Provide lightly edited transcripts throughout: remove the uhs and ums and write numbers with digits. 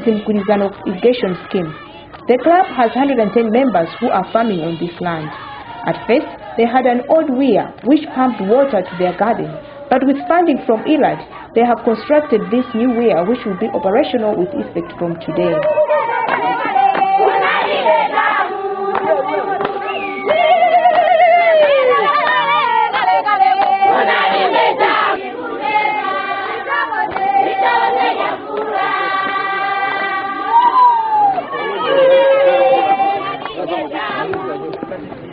Irrigation scheme. The club has 110 members who are farming on this land. At first, they had an old weir which pumped water to their garden, but with funding from IRLAD, they have constructed this new weir which will be operational with effect from today.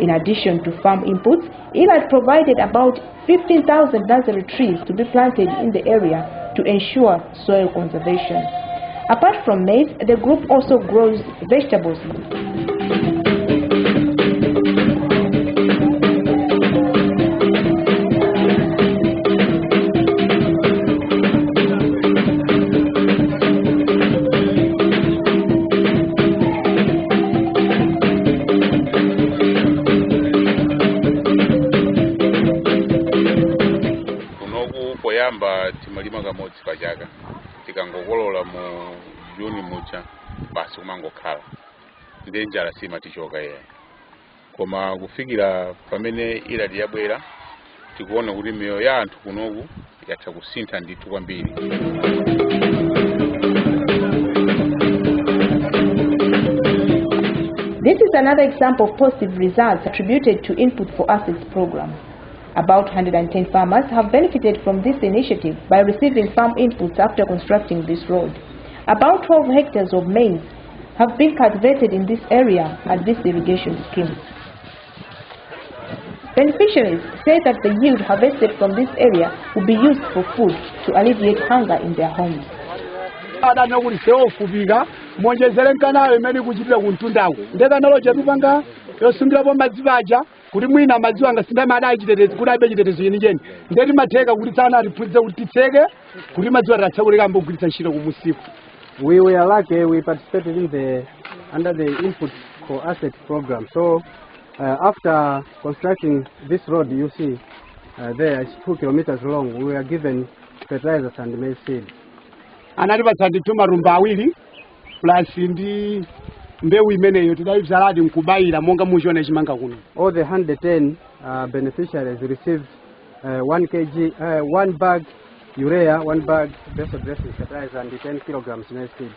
In addition to farm inputs, IRLAD provided about 15,000 nursery trees to be planted in the area to ensure soil conservation. Apart from maize, the group also grows vegetables. Timalima kamodzi pachaka tikangokolola mu Juni mucha basi kumangokhala ndi njala simatichoka yeye koma kufikira pamene IRLAD yabwera tikuona kuti miyoyo ya anthu kunoku yatha kusintha ndithu kwambiri. This is another example of positive results attributed to Input for Assets program. About 110 farmers have benefited from this initiative by receiving farm inputs after constructing this road. About 12 hectares of maize have been cultivated in this area at this irrigation scheme. Beneficiaries say that the yield harvested from this area will be used for food to alleviate hunger in their homes. Kuti mwina madzi anga sindamada achitetezi kuti abe chitetezo yenijeni ndeti matheka kuti tsana atipfudze kuti titseke kuti madzi atatsakuleka ambogwiritsa ntchito kumusiku. We were lucky we participated in under the Input for Asset program. So after constructing this road, you see there is 2 kilometers long. We were given fertilizers and maize seed. Anatipatsa ndithu marumba awiri plus ndi mbewu imeneyo tidayibzaladi nkubayira monga muchiona chimanga kuno. All the 110 beneficiaries received 1 kg, 1 bag urea, 1 bag basic dressing fertilizer and 10 kilograms maize seed.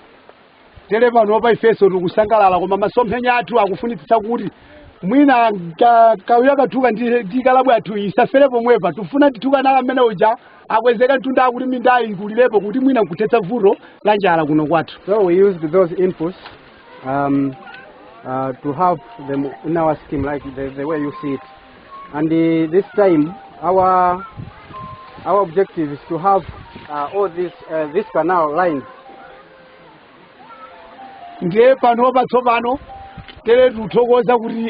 Tere pano pa ifeso tikusangalala koma masomphenya athu akufunitsitsa kuti mwina kawira kathuka ndi kalabwe athu isafere pomwepa tufuna tithuka nala mmene uja akwezeka mtunda kuti mindayi kulilepo kuti mwina nkuthetsa vuto la njala kuno kwathu. So we used those inputs to have them in our scheme like the way you see it. And this time our objective is to have all this canal lines. Ndiye pano patsopano tere tuthokoza kuti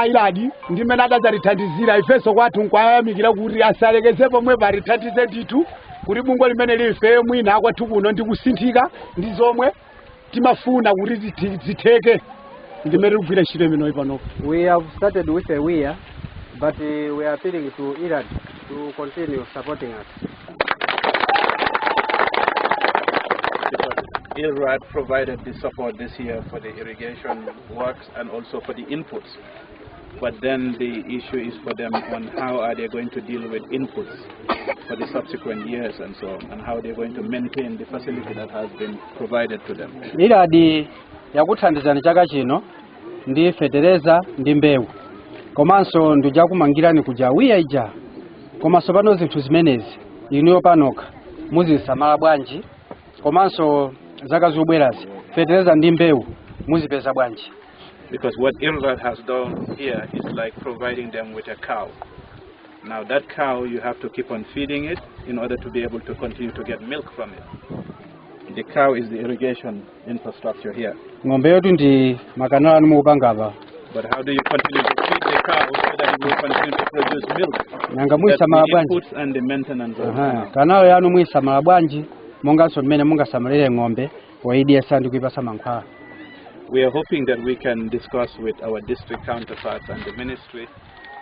IRLAD ndimene adadzatithandizira ifeso kwathu nkwayamikira kuti asalekeze pomwe parithandize ndithu kuti bungwe limene life mwina akwathu kuno ndi kusinthika ndi zomwe timafuna kuti zitheke ndimene tikugwira ntchito imene pano. We have started with a weir, but we are appealing to IRLAD to continue supporting us. IRLAD provided the support this year for the irrigation works and also for the inputs. But then the issue is for them on how are they going to deal with inputs for the subsequent years and so on, and how they're going to maintain the facility that has been provided to them. IRLAD yakuthandizani chaka chino ndi fertilizer ndi mbewu. Komanso ndijakumangirani kuja wiya ija. Komanso pano zinthu zimenezi iniyo panoka muzisamala bwanji. Komanso zaka zobwerazi fertilizer ndi mbewu muzipeza bwanji. Because what IRLAD has done here is like providing them with a cow. Now that cow, you have to keep on feeding it in order to be able to continue to get milk from it. The cow is the irrigation infrastructure here. Ng'ombe yetu ndi makanala nimupangapa. But how do you continue to feed the cow so that it will continue to produce milk? Nanga muisamala bwanji. Inputs and the maintenance of kanalo yanu muisamala bwanji monganso mmene mungasamalire ng'ombe waidiyesa ndi kuipasa mankhwala. We are hoping that we can discuss with our district counterparts and the ministry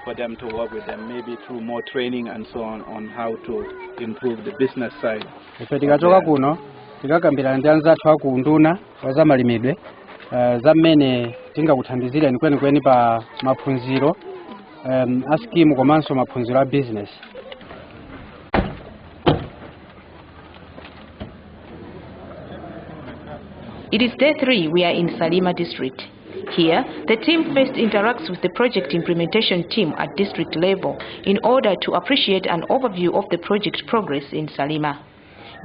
for them to work with them, maybe through more training and so on how to improve the business side. Ife tikachoka kuno tikakambirana ndi anzathu aku nduna za malimidwe za mmene tingakuthandizireni kwenikweni pa maphunziro a skimu komanso maphunziro a business. It is day 3. We are in Salima district. Here, the team first interacts with the project implementation team at district level in order to appreciate an overview of the project progress in Salima.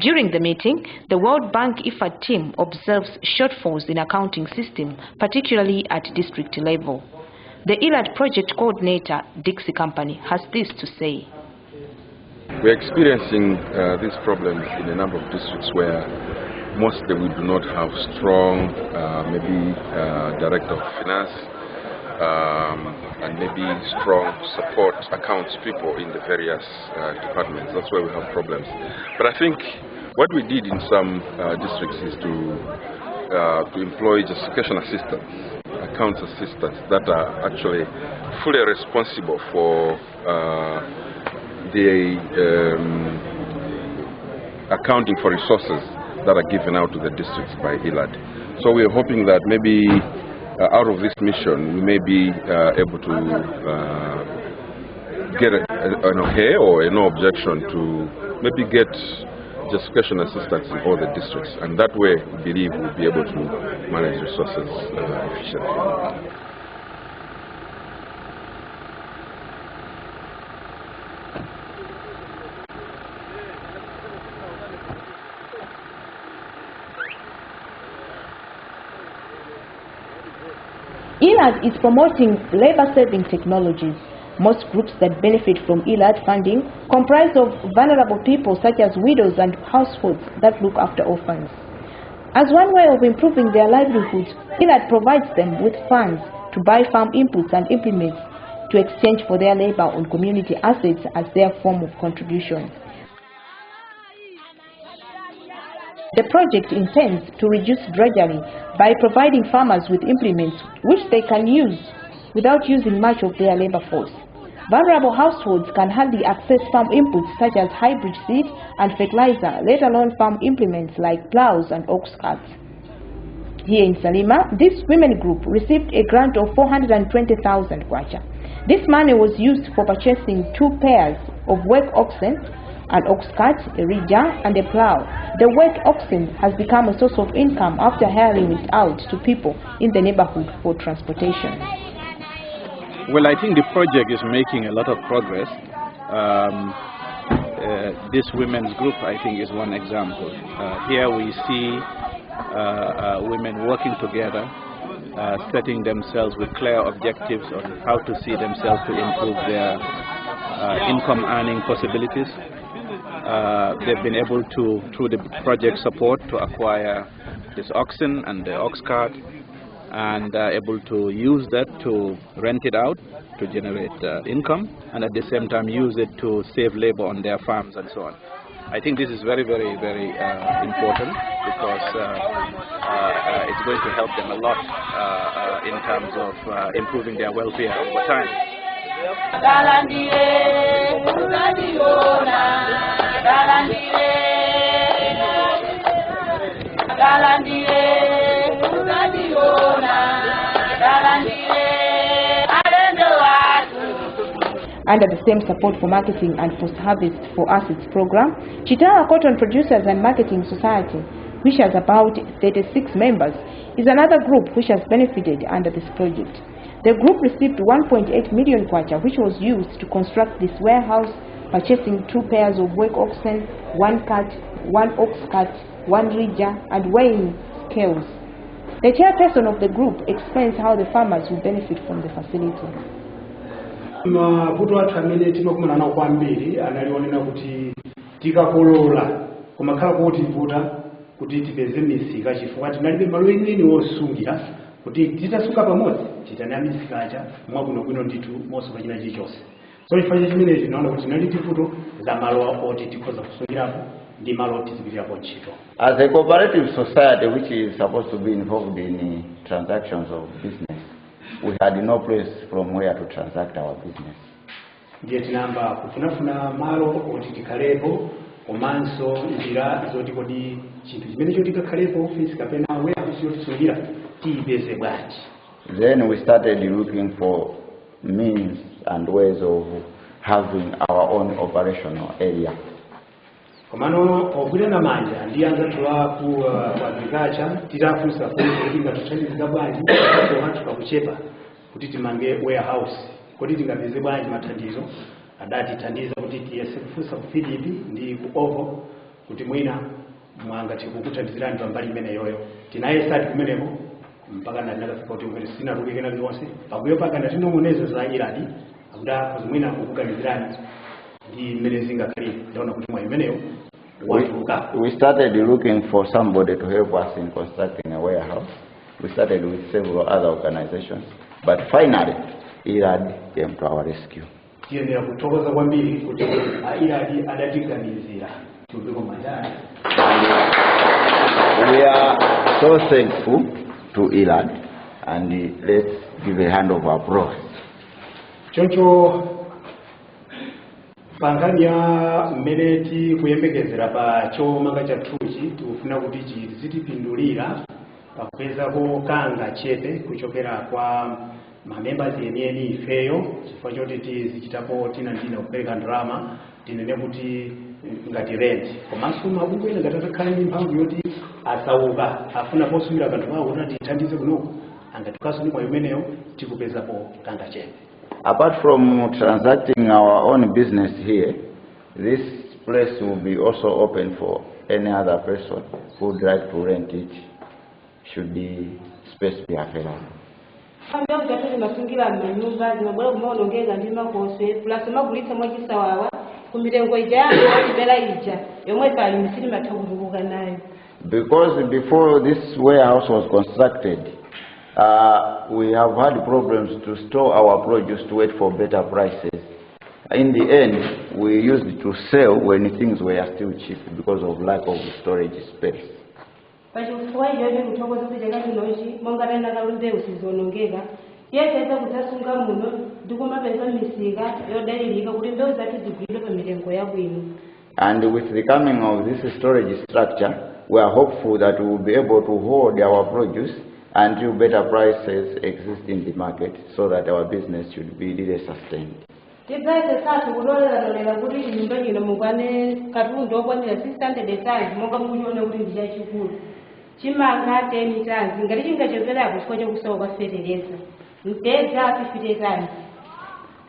During the meeting, the World Bank IFAD team observes shortfalls in accounting system, particularly at district level. The IRLAD project coordinator, Dixie Company, has this to say. We're experiencing these problems in a number of districts where mostly we do not have strong, director of finance and maybe strong support accounts people in the various departments. That's where we have problems. But I think what we did in some districts is to employ justification assistants, accounts assistants that are actually fully responsible for the accounting for resources that are given out to the districts by IRLAD. So we are hoping that maybe out of this mission we may be able to get an okay or a no objection to maybe get justification assistance in all the districts, and that way we believe we'll be able to manage resources efficiently. IRLAD is promoting labor-saving technologies. Most groups that benefit from IRLAD funding comprise of vulnerable people such as widows and households that look after orphans. As one way of improving their livelihoods, IRLAD provides them with funds to buy farm inputs and implements to exchange for their labor on community assets as their form of contribution. The project intends to reduce drudgery by providing farmers with implements which they can use without using much of their labor force. Vulnerable households can hardly access farm inputs such as hybrid seed and fertilizer, let alone farm implements like plows and ox carts. Here in Salima, this women group received a grant of 420,000 kwacha. This money was used for purchasing 2 pairs of work oxen, an ox cart, a ridger, and a plow. The work oxen has become a source of income after hiring it out to people in the neighborhood for transportation. Well, I think the project is making a lot of progress. This women's group, I think, is one example. Here we see women working together, setting themselves with clear objectives on how to see themselves to improve their income earning possibilities. They've been able to, through the project support, to acquire this oxen and the ox cart, and able to use that to rent it out to generate income, and at the same time use it to save labor on their farms and so on. I think this is very, very, very important because it's going to help them a lot in terms of improving their welfare over time. Under the same support for marketing and post-harvest for assets program, Chitara Cotton Producers and Marketing Society, which has about 36 members, is another group which has benefited under this project. The group received 1.8 million kwacha, which was used to construct this warehouse, purchasing 2 pairs of work oxen, 1 cart, 1 ox cart, 1 ridger, and weighing scales. The chairperson of the group explains how the farmers will benefit from the facility. Mavuto athu amene tinokumana nawo kwambiri analionena kuti tikakolola kumakhala kotivuta kuti tipeze misika chifukwa tinalibe malo enieni wosungira kuti titasunga pamodzi titane misikacha mwakuno ndithu mosunga china chilichonse. So chifukwa chimenechi tinaona kuti tinali tivuto za malo oti tikhoza kusungirapo ndi malo oti tizipitirapo ntchito. As a cooperative society which is supposed to be involved in transactions of business, we had no place from where to transact our business. Ndiye tinamba kufunafuna malo oti tikhalepo komanso njira zoti kodi chinthu chimene chotikakhalepo office kapena warehouse yotisungira tiyipeze bwanji. Then we started looking for means and ways of having our own operational area. Komano ogwirana manja ndi anzathuwa ku agriculture tirafunsa kuti tingatithandiza bwanji komanso pakuchepa kuti timange warehouse kuti tingapeze bwanji mathandizo adatithandiza kuti tiyese kufunsa ku FDP ndi ku OVO kuti mwina mwangati kukuthandizirani pambali imene yoyo tinayesati kumeneko mpaka ndinakafika kuti umene sinatuluke na zonse pakuyo paka ndatinong'onezo za IRLAD akuda kuzimwina kukuganizirani ndi mmene zingakhale ndaona kuti mwa imeneyo watuluka. We started looking for somebody to help us in constructing a warehouse. We started with several other organizations, but finally IRLAD came to our rescue. Tiendera kutokoza kwambiri kuti IRLAD adatiganizira tubiko majani. We are so thankful to IRLAD, and let's give a hand of applause. Choncho panganya mmeneti kuyembekezera pa chomanga cha thuchi tikufuna kuti chizitipindulira pakupezako kanga chepe kuchokera kwa mamembers yeniyeni ifeyo chifukwa choti tizichitapo tina kupereka ndalama tinene kuti ngati rent komanso mabungwe ena ngati atakhala ndi mphamvu yoti asauka afuna posumira kanthu kawo kuti tithandize kunoko angatikanso ndi mwa imeneyo tikupezapo kanga chepe. Apart from transacting our own business here, this place will be also open for any other person who would like to rent it, should the space be available. Because before this warehouse was constructed, we have had problems to store our produce to wait for better prices. In the end, we used it to sell when things were still cheap because of lack of storage space. And with the coming of this storage structure, we are hopeful that we will be able to hold our produce until better prices exist in the market, so that our business should be really sustained.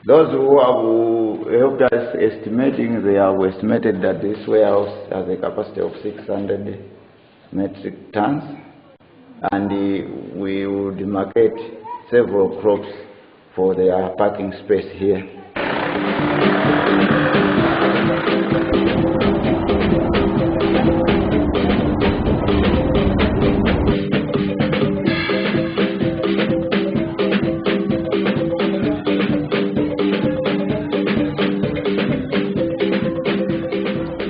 Those who have helped us estimating, they have estimated that this warehouse has a capacity of 600 metric tons. And we will demarcate several crops for their parking space here.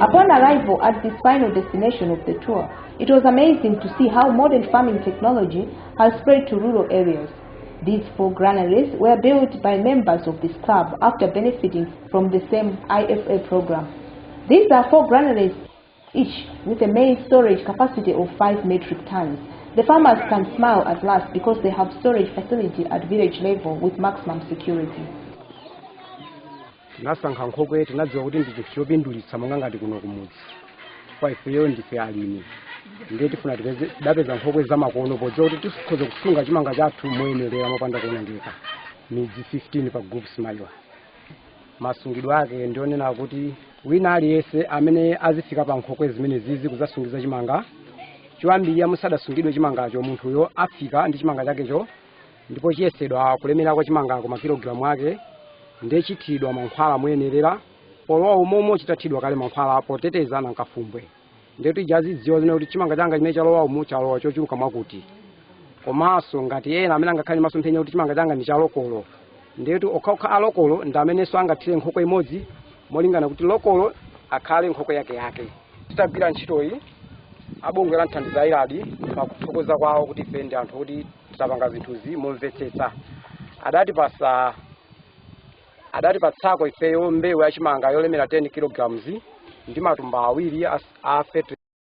Upon arrival at this final destination of the tour, it was amazing to see how modern farming technology has spread to rural areas. These 4 granaries were built by members of this club after benefiting from the same IFA program. These are 4 granaries, each with a maize storage capacity of 5 metric tons. The farmers can smile at last because they have storage facility at village level with maximum security. Nasankha nkhokwe tinadziwa kuti ndi chinthu chopindulitsa monga ngati kuno kumudzi chifukwa ifeyo ndife alimi ndiye tifuna tidapeza nkhokwe zamakono podziwa kuti tikhoza kusunga chimanga chathu moyenerera mopanda kuonongeka. Midzi 15 pa group Malawi. Masungidwe ake ndionena kuti wina aliyense amene azifika pa nkhokwe zimene zizi kuzasungiza chimanga choyambirira musadasungidwe chimangacho munthuyo afika ndi chimanga chakecho ndipo chiyesedwa kulemera kwa chimanga ku makilogramu ake ndiye chithidwa mankhwala moyenerera polowa umomo chitathidwa kale mankhwala poteteza na nkafumbwe ndiye tijazidziwa zina kuti chimanga changa chimene chalowa umu chalowa chochuluka mwakuti komanso ngati ena amene angakhale masomphenya kuti chimanga changa ndi chalokolo ndiye kuti okhaokha alokolo ndi amenenso angathire nkhokwe imodzi molingana kuti lokolo akhale nkhokwe yake. Titagwira ntchito iyi abungwe la nthandizo la IRLAD pakuthokoza kwawo kuti ife ndi anthu kuti tipanga zinthuzi momvetsetsa. Adatipatsako ifeyo mbewu ya chimanga yolemera 10 kilograms ndi matumba awiri a fertilizer